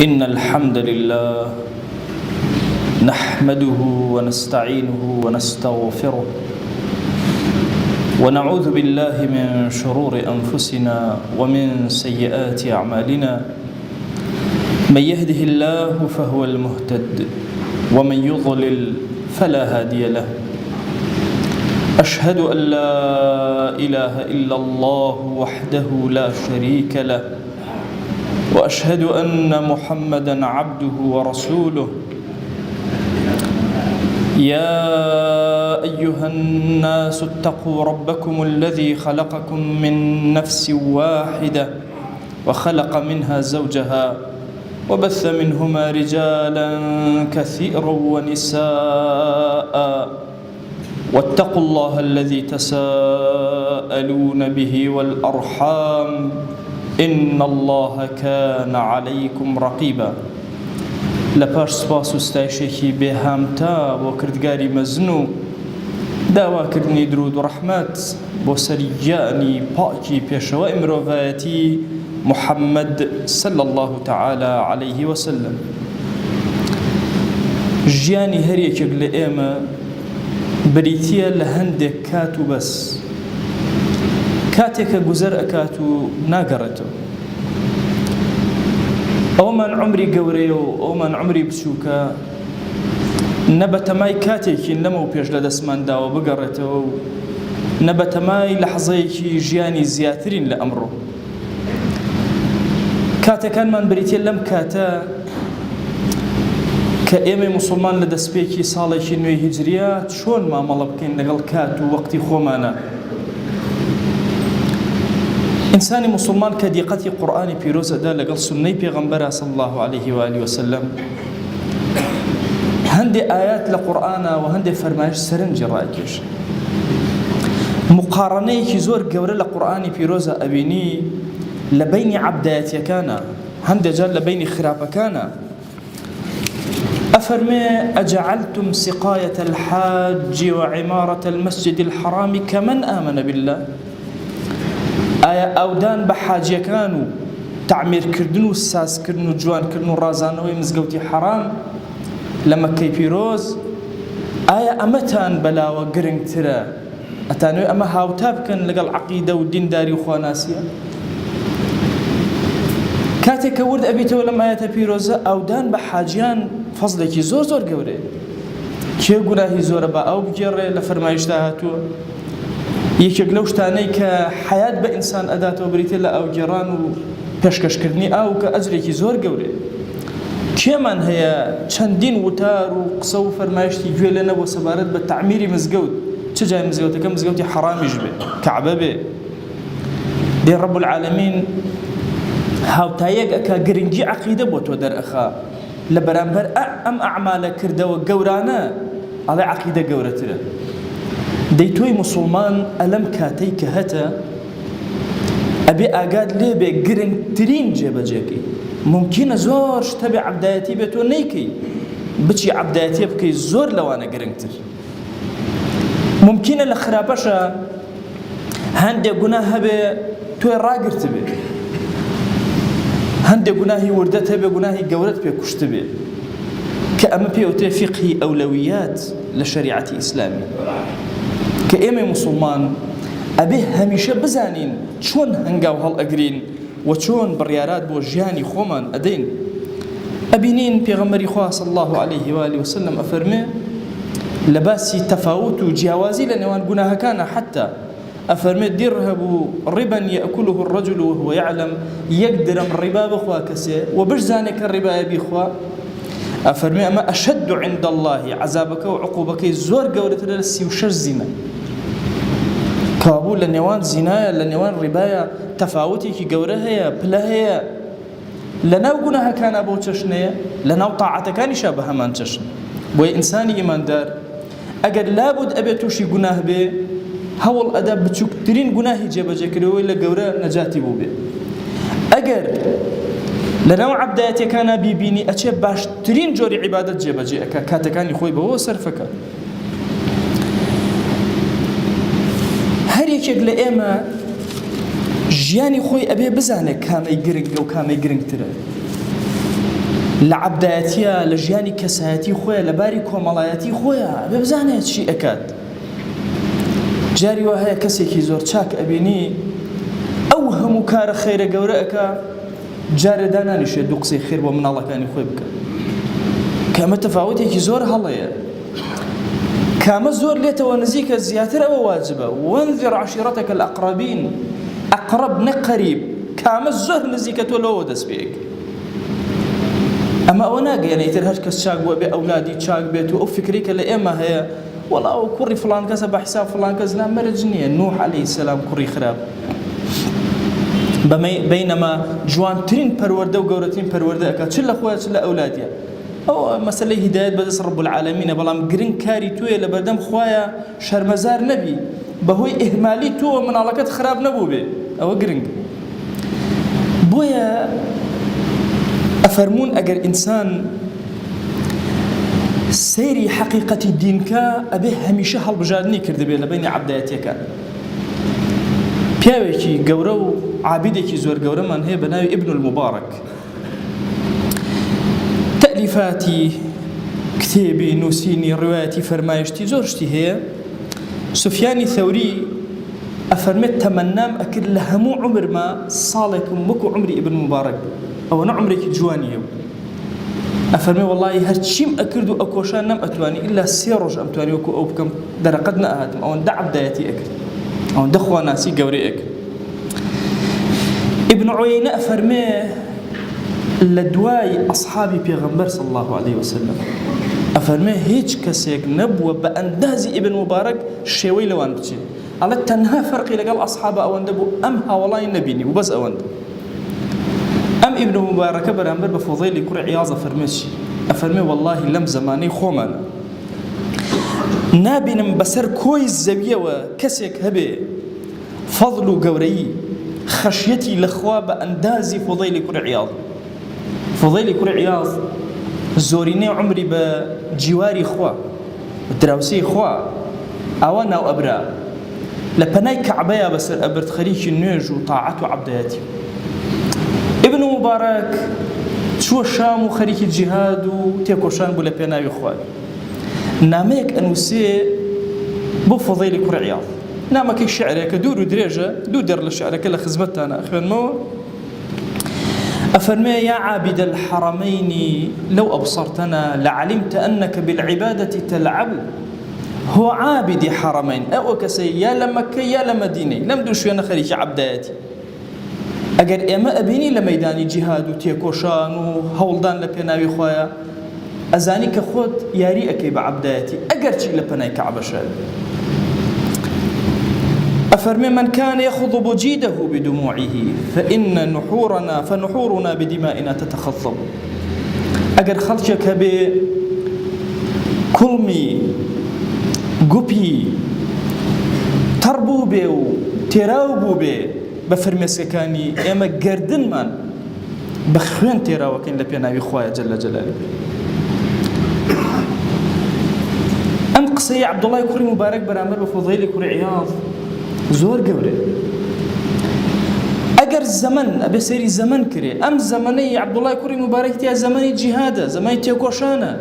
إن الحمد لله نحمده ونستعينه ونستغفره ونعوذ بالله من شرور أنفسنا ومن سيئات أعمالنا من يهده الله فهو المهتد ومن يضلل فلا هادي له أشهد أن لا إله إلا الله وحده لا شريك له وأشهد أن محمدًا عبده ورسوله يا أيها الناس اتقوا ربكم الذي خلقكم من نفس واحدة وخلق منها زوجها وبث منهما رجالا كثيرا ونساء واتقوا الله الذي تساءلون به والأرحام إن الله كان عليكم رقيبا. لپاش سپاس و ستایشێکی بێهامتا بۆ کردگاری مەزن و داواکردنی درود و ڕەحمەت بۆ سەرگیانی پاکی پێشەوەی مرۆڤایەتی محەممەد صلی الله تعالى عليه وسلم. ژیانی هەر یەکێک لە ئێمە بریتیە لە هەندێک کات و بەس، کاتێکە گوزەر ئەکات و ناگەڕێتەوە. ئەومان عمری گەورەیە و ئەومان عمری بچووکە، نە بەتەمای کاتێکی لەمە و پێش لە دەستمانداوە بگەڕێتەوە و نە بەتەمای لەحزەیەکی ژیانی زیاترین لە ئەمڕۆ. کاتەکانمان بریتیە لەم کاتە کە ئێمە موسڵمان لە دەستپێکی ساڵێکی نوێی هیجریە چۆن مامەڵە بکەین لەگەڵ کات و وەقتی خۆمانە. ئینسانی موسڵمان کە دیقەتی قورئانی پیرۆزەدا لەگەڵ سوننەی پێغەمبەرە صلی الله عليه وآله وسلم، هەندێک ئايات لە قورئانە و هەندێک فەرمایش سەرنجی ڕاکێشە. مقارنەیەکی زۆر گەورە لە قورئانی پیرۆزە ئەبینی لە بینی عەبدایەتیەکانە، هەندێک جار لە بینی خراپەکانە. أفرمي أجعلتم سقاية الحاج وعمارة المسجد الحرام كمن آمن بالله؟ آية أودان بحاجة كانوا تعمير كردن وساس كردن وجوان كردن ورازان ومزقوتي حرام لما كي بيروز آية أمتان بلا وقرن ترى أتانوي أما هاوتاب كان لقى عقيدة والدين داري وخواناسية. كاتك ورد أبيته لما آية بيروز أودان بحاجيان فضلێکی زۆر زۆر گەورەیە. کێ گوناهی زۆرە بە ئەو بگێڕێ لە فەرمایشدا هاتووە. یەکێک لەو شتانەی کە حەیات بە ئینسان ئەداتەوە بریتێ لە ئەو گێڕان و پێشکەشکردنی ئاو کە ئەجرێکی زۆر گەورەیە. کێمان هەیە چەندین وتار و قسە و فەرمایشتی گوێ لێ نەبووە سەبارەت بە تعمیری مزگەوت، چ جای مزگەوتەکە مزگەوتی حەرامیش بێ، کەعبە بێ. دێ ڕەب العالەمین هاوتایەک ئەکا گرنگی عەقیدە بۆ تۆ دەرئەخا لە بەرامبەر ئەم ئەعمالە کردەوە گەورانە، ئەڵێ عەقیدە گەورەترە. دەی تۆی موسڵمان ئەلەم کاتەی کە هەتە ئەبێ ئاگات لێ بێ گرنگترین جێبەجێکەی. ممکنە زۆر شتە بێ عەبدایەتی بێ تۆ نەیکەی، بچی عەبدایەتیە بکەی زۆر لەوانە گرنگتر. ممکنە لە خراپەشە هەندێک گوناه هەبێ تۆی ڕاگرت بێ، هەندێک گوناهی وردەت هەبێ گوناهی گەورەت پێ کوشت بێ، کە ئەمە پێوتێ فقهی ئەولەویات لە شەریعەتی ئیسلامی، کە ئێمە موسڵمان ئەبێ هەمیشە بزانین چۆن هەنگاو هەڵئەگرین و چۆن بڕیارات بۆ ژیانی خۆمان ئەدەین. ئەبینین پێغەمبەری خوا صلی الله عليه وآله وسلم ئەفەرمێ لە باسی تەفاوت و جیاوازی لە نێوان گوناهەکانە، حتا أفرمي درهم ربا يأكله الرجل وهو يعلم، يقدرم الربا بخوا كسي وبرزانك الربا بخوا. أفرمي أما أشد عند الله عذابك وعقوبك زور قورة للسي وشر زنا كابول لنوان زنايا لنوان ربايا تفاوتي كي قورة هي بلا هي لناو قناها كان أبو تشنية لناو طاعتك كان يشابه من تشن بوي إنساني إيمان دار أقل لابد أبي توشي قناه به هەوڵ ئەدا بچووکترین گوناهی جێبەجێکردەوەی لە گەورە نەجاتی بوو بێ. ئەگەر لەناو عەبدایەتیەکانە بیبینی ئەچێ باشترین جۆری عیبادەت جێبەجێ ئەکا، کاتەکانی خۆی بەوە سەرفەکە. هەر یەکێک لە ئێمە ژیانی خۆی ئەبێ بزانێت کامەی گرنگە و کامەی گرنگترە. لە عەبدایەتیە لە ژیانی کەسایەتی خۆیە لە باری کۆمەڵایەتی خۆیە بێ بزانێت چی ئەکات. جاری وا هەیە کەسێکی زۆر چاک ئەبینی ئەو هەموو کارە خەیرە گەورە ئەکا جارێ دانانیشێت دوو قسەی خێر بۆ مناڵەکانی خۆی بکە. کامە تەفاوتێکی زۆر هەڵەیە، کامە زۆر لێتەوە نزیکە زیاتر ئەوە واجبە. وەنذر عەشیرەتەکە الأقربین، ئەقرب نە قەریب، کامە زۆر نزیکە تۆ لەوە دەست پێیەک. ئەمە ئەوە ناگەیەنە ئیتر هەر کەس چاک بووە بێ ئەولادی چاک بێت و ئەو فکری کە لە ئێمە هەیە وەڵا ئەو کوڕی فڵان کەسە بە حیساب فڵان کەس نا مەرج نییە. نوح عەلەیهی سەلام کوڕی خراپ بەینەما جوانترین پەروەردە و گەورەترین پەروەردە ئەکات چ لە خۆیە چ لە ئەولادیە. ئەو مەسەلەی هیدایەت بەدەست ڕەب العالەمینە، بەڵام گرنگ کاری تۆیە لە بەردەم خوایە شەرمەزار نەبی بەهۆی ئیهمالی تۆ مناڵەکەت خراپ نەبوو بێ، ئەوە گرنگ. بۆیە ئەفەرمون ئەگەر ئینسان سەیری حەقیقەتی دینکە ئەبێ هەمیشە هەڵبژاردنی کردبێ لە بینی عەبدایەتیەکان. پیاوێکی گەورە و عابیدێکی زۆر گەورەمان هەیە بە ناوی ئیبن المبارەک، تەلیفاتی کتێبی نووسینی ڕوایەتی فەرمایشتی زۆر شتی هەیە. سوفیانی ثەوری ئەفەرمێت تەمەنام ئەکرد لە هەموو عومرما ساڵێکم وەکو عومری ئیبن مبارەک ئەوە نە عومرێکی جوانی هەبوو. ئەفەرمێ وەڵڵی هەرچیم ئەکرد و ئەکۆشان نەم ئەتوانی ئیلا 3 ڕۆژ ئەمتوانی وەکو ئەو بکەم دەرەقەت نەئەهاتم. ئەوەندە عەبدایەتی ئەکرد، ئەوەندە خواناسی گەورەی ئەکرد. ئیبن عوەینە ئەفەرمێ لە دوای ئەصحابی پێغەمبەر صلی الله عليه وسلم ئەفەرمێ هیچ کەسێک نەبووە بە ئەندازی ئیبن مبارەک شێوەی لەوان بچێت. ئەڵێ تەنها فەرقی لەگەڵ ئەصحابە ئەوەندە بوو ئەم هاوڵای نەبینی و بەس ئەوەندە. ئەم ئیبن مبارەکە بەرامبەر بە فوضەیلی کوڕی عیاض ئەفەرمێ وەڵڵاهی لەم زەمانەی خۆمانە نابینم بەسەر کۆی زەویەوە کەسێک هەبێ فەضڵ و گەورەیی خەشیەتی لەخوا بە ئەندازی فوضەیلی کوڕی عیاض. فوضەیلی کوڕی عیاض زۆرینەی عمری بە جیواری خوا دراوسەی خوا ئەوە ناو ئەبرا لە پەنای کەعبەیە بەسەر ئەبرد خەریکی نوێژ و تاعەت و عەبدایەتی. ئیبن مبارەک چووە شام و خەریکی جیهاد و تێکۆشان بوو لە پێناوی خوا. نامەیەک ئەنووسێ بۆ فوضەیلی کوڕی عیاض، نامەکەی شعرێکە دوور و درێژە، دوو دەر لە شعرەکە لە خزمەتتانە خوێنمەوە. أفرمي يا عابد الحرمين لو أبصرتنا لعلمت أنك بالعبادة تلعب. هو عابد حرمين أو كسي يا لمكة يا لمدينة لم دوش أنا خريج عبداتي. أجر إما أبيني لميداني جهاد وتيكوشان وهولدان لبناوي خويا أزاني كخود ياري أكي بعبداتي أجر شيء لبناي كعبة شاد. أفرمي من كان يخضب جيده بدموعه فنحورنا بدمائنا تتخضب. أجر خلشك بكلمي قبي تربو بي وتراوبو بي بفرمي سكاني إما قردن من بخوين تراوة كين لبيناوي خوايا جل جلاله. أم قصي عبد الله كوري مبارك برامر بفضيل كوري عياض زۆر گەورە. ئەگەر زەمن ئەبێ سەیری زەمن کرێ ئەم زەمەنەی عەبدوڵای کوڕی مبارەک تیا زەمەنی جیهادە، زەمەنی تێکۆشانە،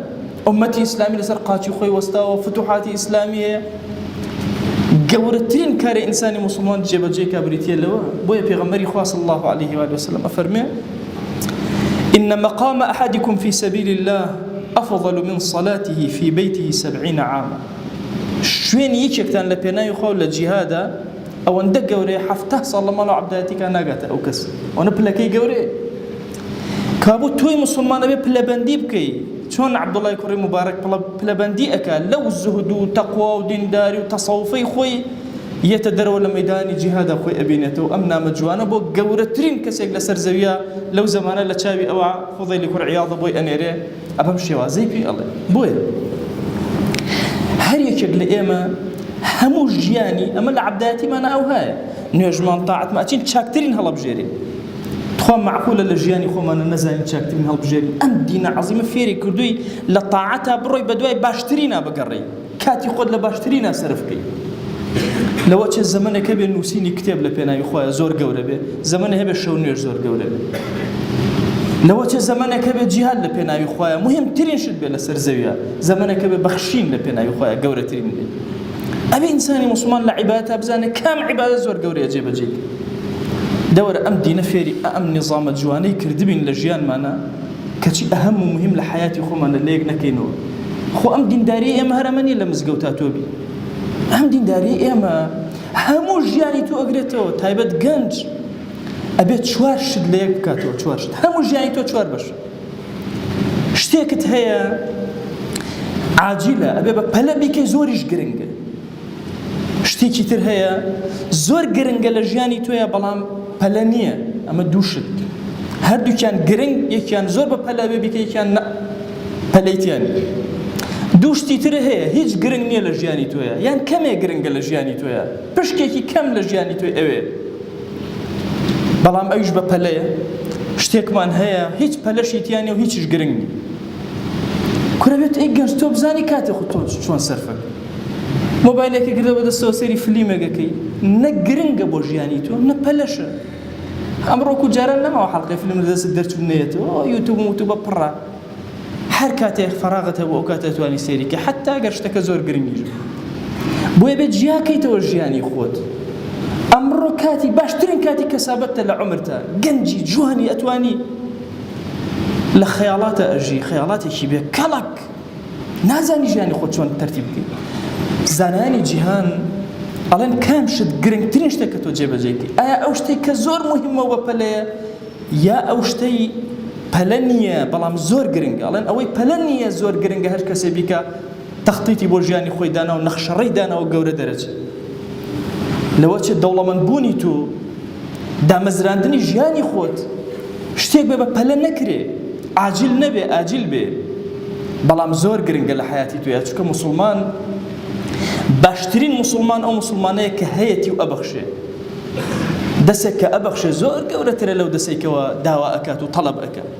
ئومەتی ئیسلامی لەسەر قاچی خۆی وەستاوە، فتوحاتی ئیسلامی هەیە. گەورەترین کاری ئینسانی موسڵمان جێبەجێ کابریتیە لەوە. بۆیە پێغەمبەری خوا صلی الله عليه وآله وسلم ئەفەرمێ إن مقام أحدكم في سبيل الله أفضل من صلاته في بيته 70 عاما. شوێن یەکێکتان لە پێناوی خوا لە جیهادە ئەوەندە گەورەیە 70 ساڵ لە ماڵ و عەبدایەتیکان ناگاتە ئەو کەس. ئەوەنە پلەکەی گەورەیە. کابوو تۆی موسڵمانە بێ پلەبەندی بکەی چۆن عەبدوڵای کوڕی مبارەک پلەبەندی ئەکا لەو زوهد و تەقوا و دینداری و تەسەوفەی خۆی یەتە دەرەوە لە مەیدانی جیهادا خۆی ئەبینێتەوە. ئەم نامە جوانە بۆ گەورەترین کەسێک لەسەر زەویە لەو زەمانە لە چاوی ئەوە فوضەیلی کوڕی عیاض بۆی ئەنێرێ ئەبەم شێوازەی پێی ئەڵێ. بۆیە هەر یەکێک لە ئێمە هەموو ژیانی ئەمە لە عەبدایەتیمانە ئەو هەیە نوێژمان تاعەتمان ئەچین چاکترین هەڵەبژێرین. تخوا معقولە لە ژیانی خۆمانە نەزانین چاکترین هەڵبژێرین. ئەم دینە عەزیمە فێری کردووی لە تاعەتا بڕۆی بە دوای باشترینا بگەڕێی، کاتی خۆت لە باشترینا سەرف بکەی. لەوە چێ زەمانێکە بێ نووسینی کتێب لە پێناوی خۆیە زۆر گەورە بێ، زەمانێ هەبێ شەو نوێژ زۆر گەورە بێ. لەوەچە زەمانێکە بێ جیهاد لە پێناوی خۆیە مهمترین شت بێ لەسەر زەویە زەمانێکە بێ بەخشین لە پێناوی خۆیە گەورەترین بێ ئەبێ ئینسانی موسڵمان لە عیبادەتە بزانێت کام عیبادەت زۆر گەورەیە جێبەجێ دەوەرە ئەم دینە فێری ئەم نظامە جوانەی کردبین لە ژیانمانە کەچی ئەهەم و مهم لە حیاتی خۆمانە لە یەک نەکەینەوە خۆ ئەم دینداری ئێمە هەرەمە نیە لە مزگەوتا تۆبی ئەم دینداری ئێمە هەموو ژیانی تۆ ئەگرێتەوە تایبەت گەنج ئەبێت 4 شت لە یەک بکاتەوە 4 شت هەموو ژیانی تۆ 4 بەش شتێکت هەیە عاجیلە ئەبێ بە پەلە بیکەی زۆریش گرنگە شتێکی تر هەیە زۆر گرنگە لە ژیانی تۆیە بەڵام پەلە نییە ئەمە دوو شت هەردووکیان گرنگ یەکیان زۆر بە پەلە بێ بیکە یەکیان پەلەیتیان دوو شتی تر هەیە هیچ گرنگ نییە لە ژیانی تۆیە یان کەمێ گرنگە لە ژیانی تۆیە پشکێکی کەم لە ژیانی تۆی ئەوێ بەڵام ئەویش بە پەلەیە شتێکمان هەیە هیچ پەلەشیتیانە و هیچیش گرنگ نیە کورەبێت ئەی گەنج تۆ بزانی کاتێ خۆ تۆ چۆن سەرفەکە مۆبایلێکی کردە بەدەستەوە سەیری فلیمێکەکەی نە گرنگە بۆ ژیانی تۆ نە پەلەشە ئەمڕۆکو جاران نەماوە حەڵقەی فلم لەدەست دەرچوو نێتەوە یوتوب موتوبە پڕە هەر کاتێک فەراغت هەبوو ئەو کاتە توانی سەیریکە حتا ئەگەر شتەکە زۆر گرنگیش بۆیە بێت جیاکەیتەوە ژیانی خۆت ئەمڕۆ کاتی باشترین کاتی کەسابەتە لە عومرتە گەنجی جوانی ئەتوانی لە خەیاڵاتە ئەژی خەیاڵاتێکی بێ کەڵک نازانی ژیانی خۆت چۆن تەرتیب بکەیت زانایانی جیهان ئەڵێن کام شت گرنگترین شتێک کە تۆ جێبەجێکەی ئایا ئەو شتێک کە زۆر مهمە و بە پەلەیە یا ئەو شتەی پەلە نییە بەڵام زۆر گرنگە ئەڵێن ئەوەی پەلە نییە زۆر گرنگە هەر کەسێ بیکە تەختیتی بۆ ژیانی خۆی دانا و نەخشەڕەی داناوە گەورە دەرەچێت لەوە چێت دەوڵەمەندبوونی تو دامەزراندنی ژیانی خۆت شتێک بێ بە پەلە نەکرێ عاجل نەبێ ئاجیل بێ بەڵام زۆر گرنگە لە حیاتی تویە چونکە موسڵمان باشترین موسڵمان ئەو موسڵمانەیە کە هەیەتی و ئەبەخشێ دەسێک کە ئەبەخشێ زۆر گەورەترە لەو دەسێکەوە داوا ئەکات و تەڵەب ئەکات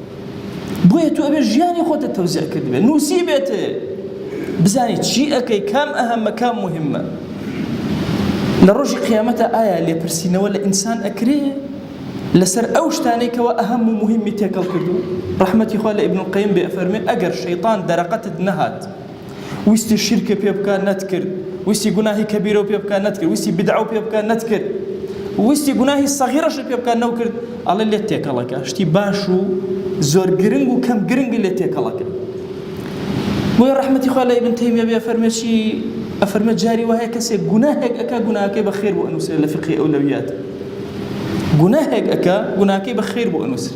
بۆیە تو ئەبێ ژیانی خۆتە تەوزیع کرد بێ نووسی بێتێ بزانی چی ئەکەی کام ئەهەمە کام مهمە لە ڕۆژی قیامەتە ئایا لێپرسینەوە لە ئینسان ئەکرێ لەسەر ئەو شتانێکەوە ئەهەم و مهمی تێکەڵ کردو ڕەحمەتی خوا لە ئیبن القەیم بێ ئەفەرمێ ئەگەر شەیطان دەرەقەتت نەهات ویستی شیرکە پێ بکە نەتکرد ویستی گوناهی کەبیرە پێ بکە نەتکرد ویستی بدعە پێ بکە نەتکرد ویستی گوناهی سەغیرەش پێ بکە نەوکرد ئەڵێ لێت تێکەڵەکە شتی باش و زۆر گرنگ و کەم گرنگی لێت تێکەڵەکە بۆیە ڕەحمەتی خوا لە ئیبن تەیمیە بێ ئەفەرمێ چی ئەفەرمێ جاری وایە کەسێک گوناهێک ئەکا گوناهەکەی بە خێر بۆ ئەنووسێ لە فقهی ئەولەویات گوناهێک ئەکا گوناهەکەی بە خێر بۆ ئەنووسێ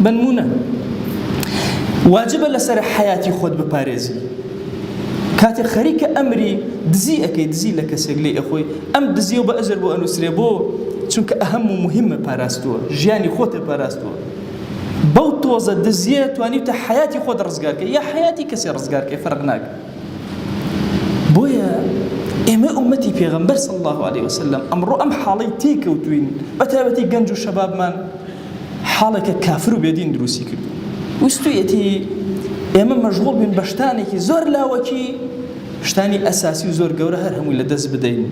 بنمونە واجبە لەسەر حیاتی خۆت بپارێزی کاتێک خەریکە ئەمری دزی ئەەکەی دزی لە کەسێک لێ ئەخۆی ئەم دزیە بە ئەجر بۆ ئەنووسرێ بۆ چونکە ئەهەم و مهمە پاراستووە ژیانی خۆتە پاراستووە بەو تۆزە دزیە توانیتە حیاتی خۆت ڕزگارکە یا حیاتی کەسێ ڕزگارکە فەرق ناکە بۆیە ئێمە ئومەتی پێغەمبەر صلی الله علیه وسلم ئەمڕۆ ئەم حاڵەی تێکەوتوین بەتایبەتی گەنج و شەبابمان حاڵێکە کافر و بێدین دروستی کرد ویستویەتی ئێمە مەشغوڵ بین بە شتانێکی زۆر لاوەکی شتانی ئەساسی و زۆر گەورە هەر هەمووی لەدەست بدەین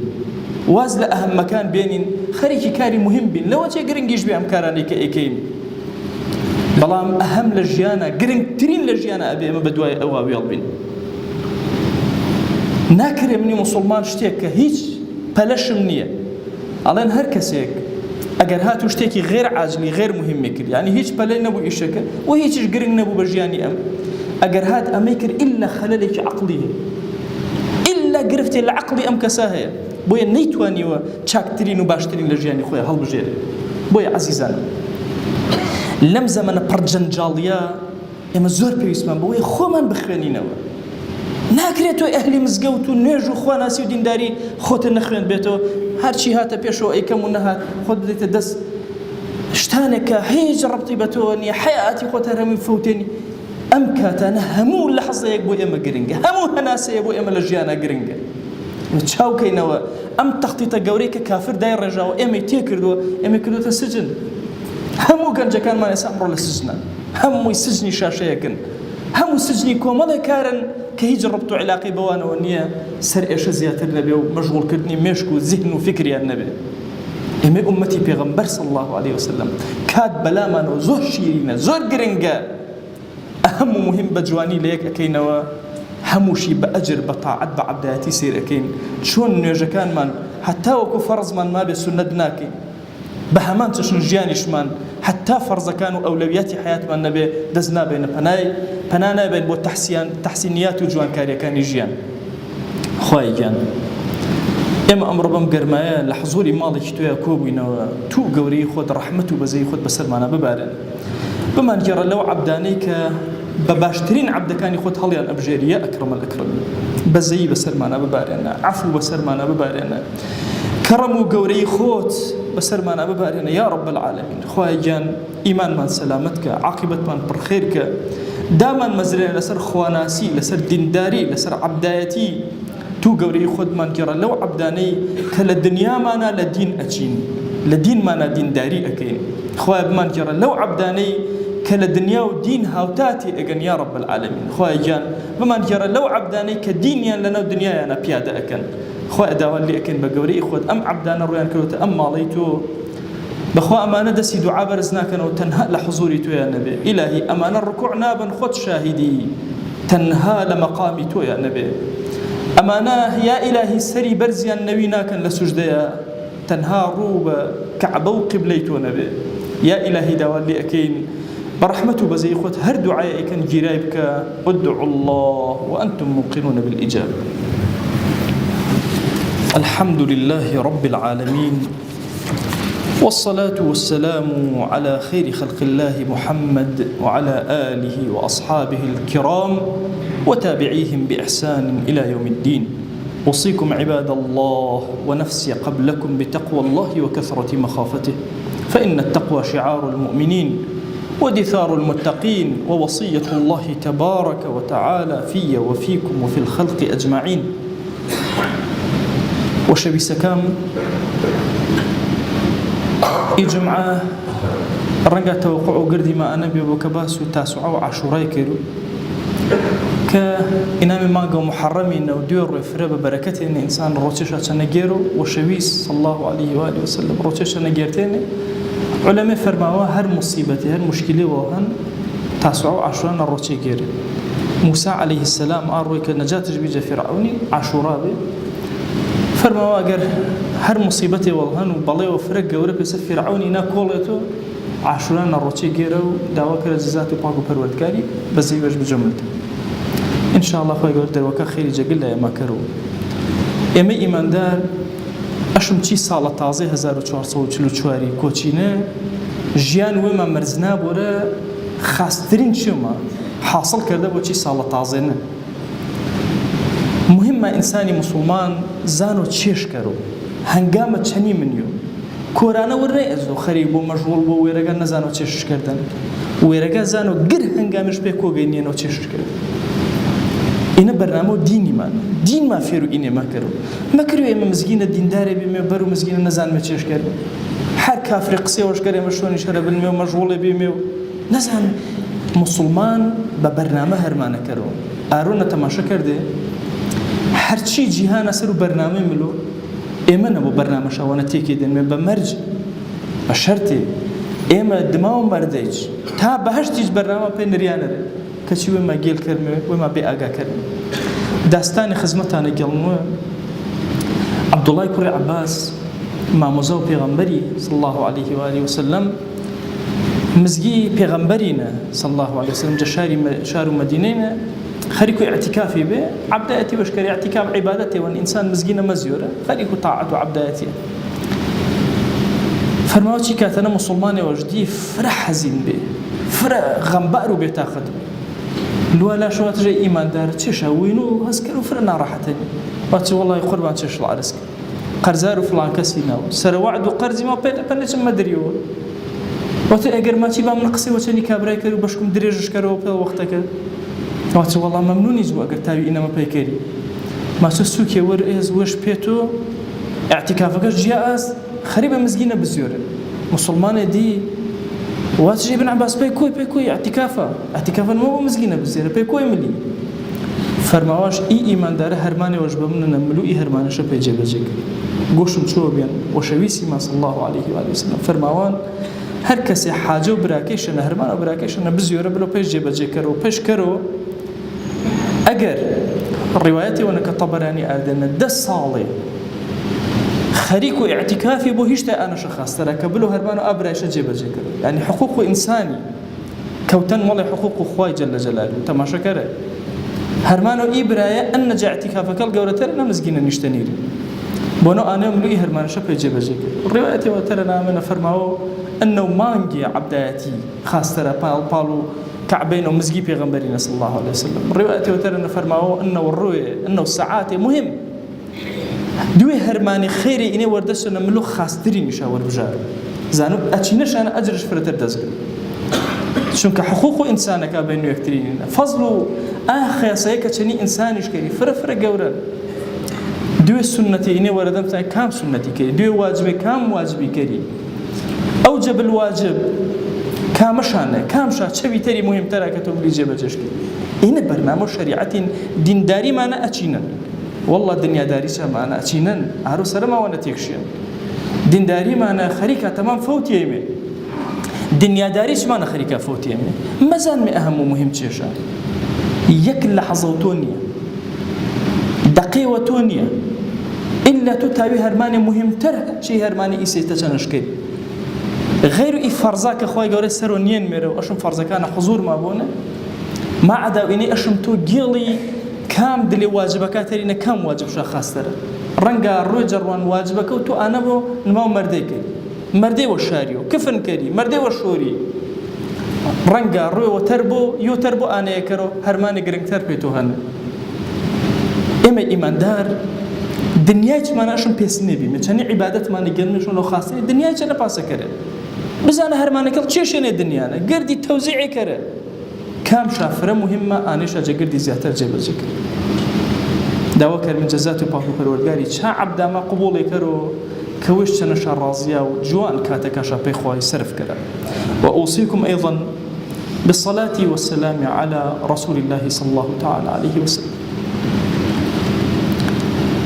واز لە ئەهەمەکان بێنین خەریکی کاری مهم بین لەوە چێ گرنگیش بێ ئەم کارانەی کە ئەیکەین بەڵام ئەهەم لە ژیانە گرنگترین لە ژیانە ئەبێ ئێمە بەدوای ئەوە وێڵ بین ناکرێ منی موسڵمان شتێک کە هیچ پەلەشم نییە ئەڵێن هەر کەسێک ئەگەر هاتوو شتێکی غێر عاجلی غێر مهمی کرد یعنی هیچ پەلەی نەبوو ئیشەکە و هیچیش گرنگ نەبوو بە ژیانی ئەم ئەگەر هات ئەمەی کرد ئیلا خەلەلێکی عەقڵی هەیە ئیلا گرفتێ لە عەقڵی ئەم کەسە هەیە بۆیە نەیتوانیوە چاکترین و باشترین لە ژیانی خۆی هەڵبژێرێ بۆیە عەزیزانم لەم زەمانە پڕ جەنجاڵیە ئێمە زۆر پێویستمان بەوەی خۆمان بخوێنینەوە ناکرێت تۆ ئەهلی مزگەوت و نوێژ و خواناسی و دینداری خۆتە نەخوێن بێتەوە هەرچی هاتە پێشەوە ئەیکەم و نەهات خۆت بدەیتە دەست شتانێکە هیچ ڕەبتی بە تۆ نییە حیاتی خۆت هەر هەمووی فەوتێنی ئەم کاتانە هەموو لەحظەیەک بۆ ئێمە گرنگە هەموو هەناسەیە بۆ ئێمە لە ژیانە گرنگە چاوکەینەوە ئەم تەختیتە گەورەی کە کافر دای ڕێژاوە ئێمەی تێ کردووە ئێمە کردوتە سجن هەموو گەنجەکانمان ئێستا ئەمڕۆ لە سجنە هەمووی سجنی شاشەیەکن هەموو سجنی کۆمەڵێک کارن کە هیچ ڕبط و علاقی بەوانەوە نییە سەر ئێشە زیاتر نەبێ و مەشغوڵکردنی مێشک و زیهن و فکریان نەبێ ئێمە ئێمە ئومەتی پێغەمبەر صلی الله عليه وسلم کات بەلامانەوە زۆر شیرینە زۆر گرنگە ئەهەم و مهم بە جوانی لە یەک ئەکەینەوە هەمووشی بە ئەجر بە تاعەت بە عەبدایەتی سیر ئەکەین چۆن نوێژەکانمان هەتا وەکو فەرزمان مابێ سونەت ناکەین بە هەمان چەشن ژیانیشمان هەتا فەرزەکان و ئەولەویاتی حیاتمان نەبێ دەست نابێنە پەنا نابێن بۆ تەحسینیات و جوانکاریەکانی ژیان خوای گیان ئێمە ئەمڕۆ بەم گەرمایە لە حزوری ماڵێکی تۆیە کۆبووینەوە تو گەورەی خۆت ڕەحمەت و بەزەی خۆت بەسەرمانە ببارن بمانگێڕە لەو عەبدانەی کە بە باشترین عەبدەکانی خۆت هەڵیان ئەبژێری یا ئەکرەم الئەکرەم بەزەی بەسەرمانە ببارێنە عەفو بەسەرمانە ببارێنە کەڕەم و گەورەی خۆت بەسەرمانە ببارێنە یا رب العالمین خوای گیان ئیمانمان سەلامەت کە عاقبەتمان پڕخێر کە دامان مەزرێنە لەسەر خواناسی لەسەر دینداری لەسەر عەبدایەتی تو گەورەی خۆتمان گێڕە لەو عەبدانەی کە لە دنیامانە لە دین ئەچین لە دینمانە دینداری ئەکەین خوای بمان گێڕە لەو عەبدانەی کە لە دنیا و دین هاوتاتی ئەگەن یا رب العالمین خوای گیان بمان گێڕە لەو عەبدانەی کە دینیان لەناو دنیایانە پیادە ئەکەن خوای داوام لێ ئەکەین بە گەورەی خۆت ئەم عەبدانە ڕویان کردوتە ئەم ماڵەی تۆ بەخوا ئەمانە دەستی دوعا بەرز ناکەنەوە تەنها لە حوزوری تۆیان نەبێ ئیلاهی ئەمانە ڕکوع نابن خۆت شاهیدی تەنها لە مەقامی تۆیان نەبێ ئەمانە یا ئیلاهی سەری بەرزیان نەوی ناکەن لە سوژدەیە تەنها ڕوو بە کەعبە و قیبلەی تۆ نەبێ یا ئیلاهی داوام لێ ئەکەین برحمته بزي خود هر دعاء كان جرايبك ادعوا الله وأنتم موقنون بالإجابة الحمد لله رب العالمين والصلاة والسلام على خير خلق الله محمد وعلى آله وأصحابه الكرام وتابعيهم بإحسان إلى يوم الدين أوصيكم عباد الله ونفسي قبلكم بتقوى الله وكثرة مخافته فإن التقوى شعار المؤمنين ودثار المتقين ووصية الله تبارك وتعالى في وفيكم وفي الخلق أجمعين وشبي سكام إجمعة رنقا توقع قردي ما أنا بوكباس وتاسعة وعشوراي كيرو كإنام ماغا محرمين وديور فرابة بركته إن إنسان روتشا تنجيرو وشبيس صلى الله عليه وآله وسلم روتشا نجيرتين علماء فرماوا هر مصيبتي هر مشكلة وهن تاسعوا عشران الروتشي جير موسى عليه السلام أروي كنجاة جبيجة فرعوني عاشوراء فرماوا أجر هر مصيبتي وهن وبلي وفرق جورة بس فرعوني ناكولته عاشران الروتشي جيرو دعوة كرزات وباقو پروردگاری بزي وجه بجملته إن شاء الله خوي قلت وكا خير جقل يا ما كرو إما إيمان دار أشم چی سال تازه 1444 کوچینه جیان وما مرزنا بوره خاسترین شما حاصل کرده با چی سال تازه نه مهمه انسانی مسلمان زانو چیش کرو هنگام چنی منیو کورانه ورنه ازو خریب و مشغول بو ویرگا نزانو چیش کردن ویرگا زانو گر هنگامش به کوگینینو چیش کردن إنا برنامج ديني ما دين ما فيرو إني ما كرو ما كرو إما مزجين الدين داري بيمي برو مزجين النزان ما تشيش كرو حر كافر قصي وش كري مشون يشرب بالميو مشغول بيميو نزان مسلمان ببرنامج هرمانة كرو أرونا تماشى كرده هر شيء جهان أسرو برنامج ملو إما نبو برنامج شوانا تيكي دين من بمرج بشرتي إما دماغ مرديج تا بهش تيج برنامج بين ريانه كشي وما جيل كرمه وما بيأجا كرمه داستان خدمتنا قلنا عبد الله كري عباس مع مزاو پیغمبري صلى الله عليه وآله وسلم مزجي پیغمبرينا صلى الله عليه وسلم شار مدينة خريكو اعتكافي به عبداتي وشكري اعتكاف عبادته والإنسان مزجينا مزيورة خريكو طاعته عبداتي فرماوتي كاتنا مسلماني وجدي فرح حزين به فرح غنبارو بيتاخد لولا شو تجي إيمان دار تشا وينو هسكروا فرنا راحتني باتي والله قربان تشل عرسك قرزارو فلان كسيناو سر وعد وقرزي ما بنش ما دريو باتي أجر ما تجيب من قصي وتشني كابراي كرو بشكم دريجش كرو في وقتك باتي والله ممنون يزوا أجر تابي إنما بيكري ما تسوك يور إز وش بيتو اعتكافك جاءز خريبة مزجينة بزيورة مسلمان دي واتجي ابن عباس بيكوي اعتكافا مو مزجينة بزيرة بيكوي ملي فرماواش إيمان داره هرماني وجبه مننا ملو هرماني شو بيجي گۆشم چۆ بێن وەشەویستی مان صلی الله عليه وآله وسلم فەرماوان هەر کەسێ حاجە و براکەیشەنە هەرمان و براکەیشەنە بزیۆرە بلۆ پێش جێبەجێکەرەوە پێش کەرەوە ئەگەر ڕیوایەتی وەنە کە تەبەرانی ئاردێنە 10 ساڵێ خەریک و ئیعتیکافی بۆ هیچ تا ئانەشە خاستەرە کە بلۆ هەرمان و ئابرایشە جێبەجێکەرەوە یعنی حقوق و ئینسانی کەوتەن وەڵی حقوق و خوای جەل جەلاله تەماشەکەرە هەرمان و ئیبرایە ئەنەجا ئیعتیکافەکەڵ گەورەتر نەمزگینە نیشتەنیری بۆنە ئانێ ملوی هەرمانەشە پێ جێبەجێکرد ڕیوایەتی وەتەرە نامێنە فەرماوە ئەنە مانگی عەبدایەتی خاستەرە پاڵ و كعبين ومزجي في غنبرين صلى الله عليه وسلم رواية وترى فرماوه أنه الرؤية أنه الساعات مهم دوي هرماني خيري إني وردسنا ملو خاسترين يشاور بجار زانو أتشينش أنا أجرش فرتر دزقل شونك حقوق إنسانك بين يكترين فضلوا آخر سيكا تشني إنسانيش كري فرفر جورا دوي سنتي إني وردمتها كام سنتي كري دوي واجبي كام واجبي كري أوجب الواجب كامشانه كامشا شوي تري مهم ترى كتبلي جبجشكي إن برنامج شريعة دين داري ما أنا أتشينن والله دنيا داري ما أنا أتشينن عروس رما وأنا تكشين دين داري ما أنا خريكة تمام فوت يمي دنيا داري ما أنا خريكة فوت يمي مازال من أهم ومهم تشيشا يك لحظة وتونية دقيقة وتونية إلا تتابع هرماني مهم ترى شيء هرماني إيسي تجنشكي غير فرزاك أخوي جوري سرونيين ميرو أشم فرزكان حضور ما بونه ما عدا إني أشم تو جيلي كام دلي واجبك ترينا كام واجب شخص ترى رنجا روجر وان واجبك وتو أنا بو نمو مرديك مردي وشاريو كفن كري مردي وشوري رنجا روي وتربو يو تربو أنا يكرو هرماني جرينتر بيتو هن إما إيمان دار دنياش ما ناشم بيسنبي متشاني عبادات ما نجرنش ولا خاصين دنياش أنا باسا كره بزانا هرمانك تشيشني الدنيا أنا قردي توزيعي كره كام شافرة مهمة أنيش أجا قردي زياتر جبل ذكر داوكر من جزاته باكو كرورجاري شا عبدا ما قبولي كرو كوش نشا راضية وجوان كاتك شابي خواي سرف كره وأوصيكم أيضا بالصلاة والسلام على رسول الله صلى الله تعالى عليه وسلم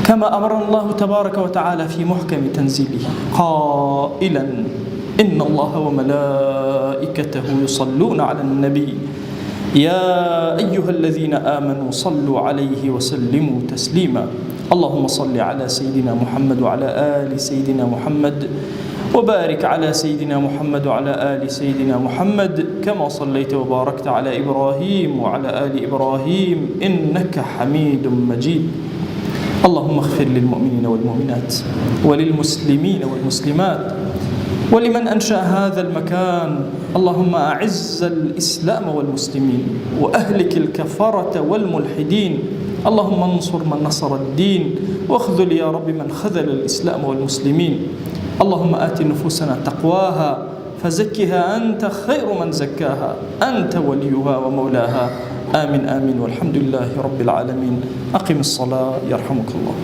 كما أمر الله تبارك وتعالى في محكم تنزيله قائلا إن الله وملائكته يصلون على النبي يا أيها الذين آمنوا صلوا عليه وسلموا تسليما اللهم صل على سيدنا محمد وعلى آل سيدنا محمد وبارك على سيدنا محمد وعلى آل سيدنا محمد كما صليت وباركت على إبراهيم وعلى آل إبراهيم إنك حميد مجيد اللهم اغفر للمؤمنين والمؤمنات وللمسلمين والمسلمات ولمن أنشأ هذا المكان اللهم أعز الإسلام والمسلمين وأهلك الكفرة والملحدين اللهم انصر من نصر الدين واخذل يا رب من خذل الإسلام والمسلمين اللهم آت نفوسنا تقواها فزكها أنت خير من زكاها أنت وليها ومولاها آمين آمين والحمد لله رب العالمين أقم الصلاة يرحمك الله